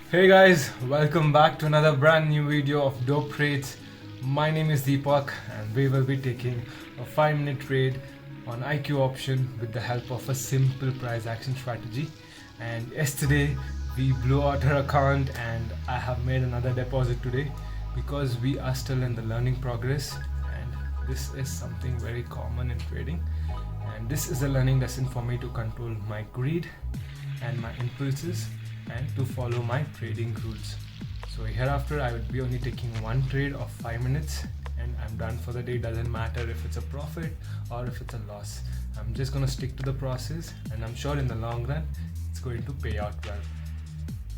Hey guys, welcome back to another brand new video of Dope Trades. My name is Deepak and we will be taking a 5-minute trade on IQ option with the help of a simple price action strategy. And yesterday we blew out our account and I have made another deposit today because we are still in the learning progress, and this is something very common in trading, and this is a learning lesson for me to control my greed and my impulses and to follow my trading rules. So hereafter I would be only taking one trade of 5 minutes and I'm done for the day. Doesn't matter if it's a profit or if it's a loss. I'm just gonna stick to the process and I'm sure in the long run it's going to pay out well.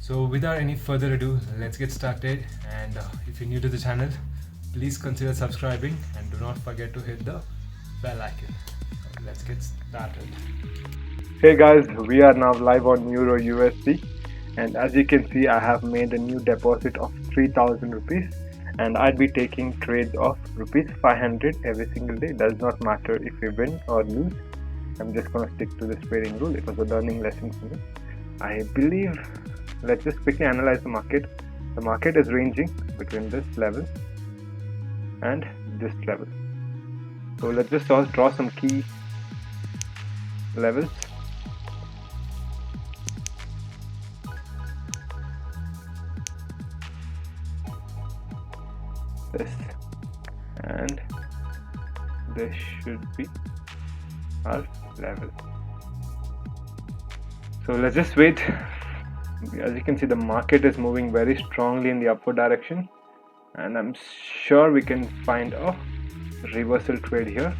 So without any further ado, let's get started, and if you're new to the channel, please consider subscribing and do not forget to hit the bell icon. So let's get started. Hey guys, we are now live on Euro USD, and as you can see I have made a new deposit of 3000 rupees and I'd be taking trades of rupees 500 every single day. Does not matter if we win or lose. I'm just gonna stick to this trading rule. It was a learning lesson for me, I believe. Let's just quickly analyze the market. The market is ranging between this level and this level. So let's just draw some key levels. This and this should be our level. So let's just wait. As you can see, the market is moving very strongly in the upward direction, and I'm sure we can find a reversal trade here.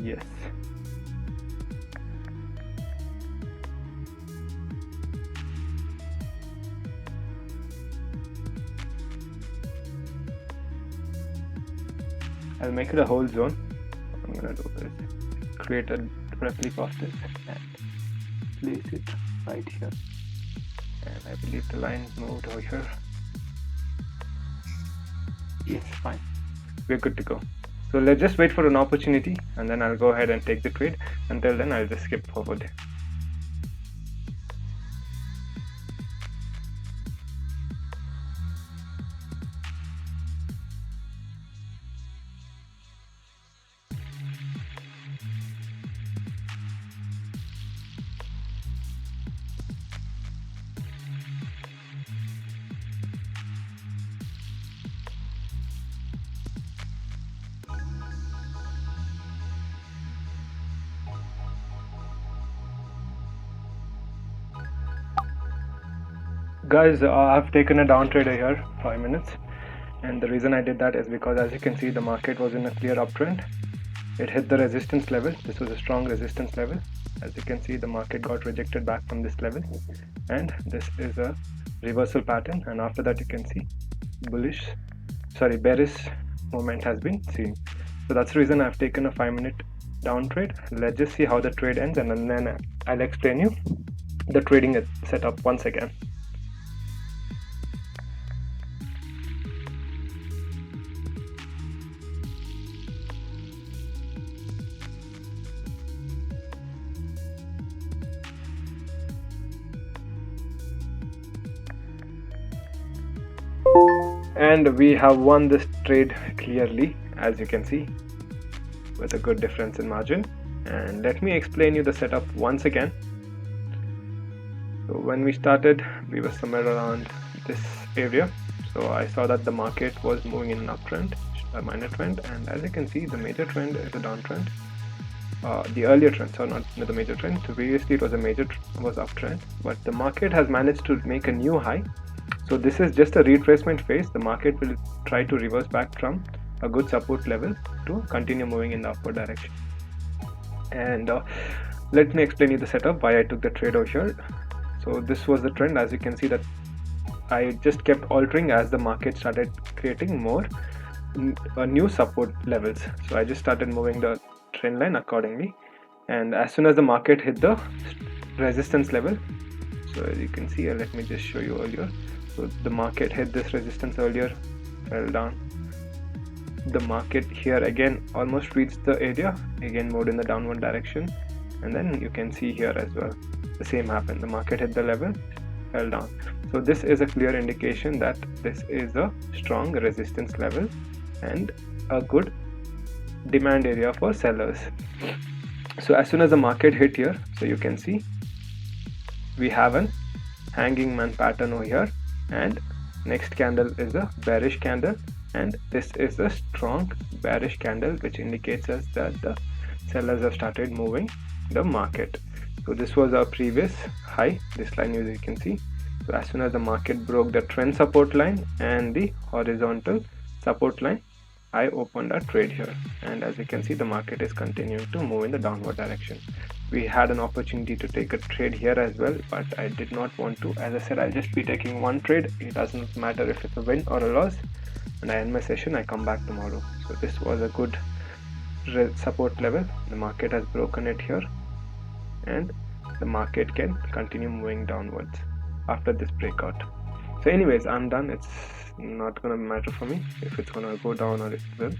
Yes. I'll make it a whole zone. What I'm gonna do is create a replica of this and place it right here. And I believe the line moved over here. Yes, fine. We're good to go. So let's just wait for an opportunity and then I'll go ahead and take the trade. Until then, I'll just skip forward. Guys, I've taken a down trade here, 5 minutes, and the reason I did that is because, as you can see, the market was in a clear uptrend. It hit the resistance level. This was a strong resistance level. As you can see, the market got rejected back from this level, and this is a reversal pattern, and after that you can see bearish movement has been seen. So that's the reason I've taken a 5-minute down trade. Let's just see how the trade ends, and then I'll explain you the trading setup once again. And we have won this trade clearly, as you can see, with a good difference in margin. And let me explain you the setup once again. So when we started, we were somewhere around this area. So I saw that the market was moving in an uptrend, a minor trend, and as you can see, the major trend is a downtrend. The earlier trend, so not the major trend. So previously it was was uptrend, but the market has managed to make a new high. So this is just a retracement phase. The market will try to reverse back from a good support level to continue moving in the upward direction. And let me explain you the setup, why I took the trade over here. So this was the trend. As you can see that I just kept altering as the market started creating more new support levels. So I just started moving the trend line accordingly, and as soon as the market hit the resistance level, so as you can see, let me just show you earlier. So the market hit this resistance earlier, fell down, the market here again almost reached the area, again moved in the downward direction, and then you can see here as well the same happened. The market hit the level, fell down. So this is a clear indication that this is a strong resistance level and a good demand area for sellers. So as soon as the market hit here, so you can see we have an hanging man pattern over here, and next candle is a bearish candle, and this is a strong bearish candle, which indicates us that the sellers have started moving the market. So this was our previous high, this line as you can see. So as soon as the market broke the trend support line and the horizontal support line, I opened a trade here, and as you can see the market is continuing to move in the downward direction. We had an opportunity to take a trade here as well, but I did not want to. As I said, I'll just be taking one trade. It doesn't matter if it's a win or a loss, and I end my session, I come back tomorrow. So this was a good support level. The market has broken it here, and the market can continue moving downwards after this breakout. So anyways, I'm done. It's not gonna matter for me if it's gonna go down or if it will.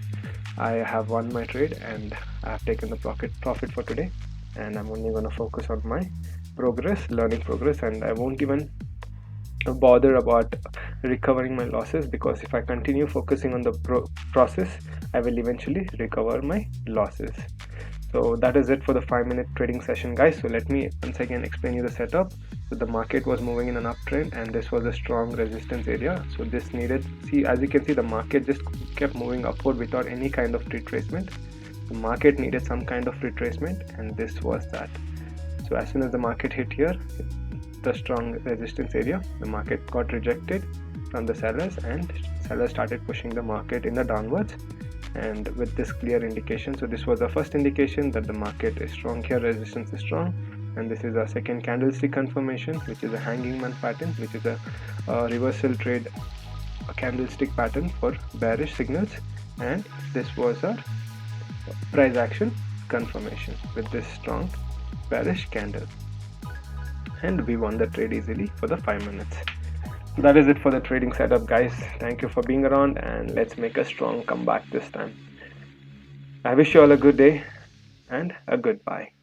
I have won my trade and I have taken the profit for today, and I'm only gonna focus on my learning progress, and I won't even bother about recovering my losses, because if I continue focusing on the process, I will eventually recover my losses. So that is it for the 5-minute trading session, guys. So let me once again explain you the setup. So the market was moving in an uptrend, and this was a strong resistance area. So this needed, see, as you can see, the market just kept moving upward without any kind of retracement. The market needed some kind of retracement, and this was that. So as soon as the market hit here, the strong resistance area, the market got rejected from the sellers, and sellers started pushing the market in the downwards, and with this clear indication. So this was the first indication that the market is strong here, resistance is strong, and this is our second candlestick confirmation, which is a hanging man pattern, which is a reversal trade, a candlestick pattern for bearish signals, and this was our price action confirmation with this strong bearish candle, and we won the trade easily for the 5 minutes. So that is it for the trading setup, guys. Thank you for being around, and let's make a strong comeback this time. I wish you all a good day and a goodbye.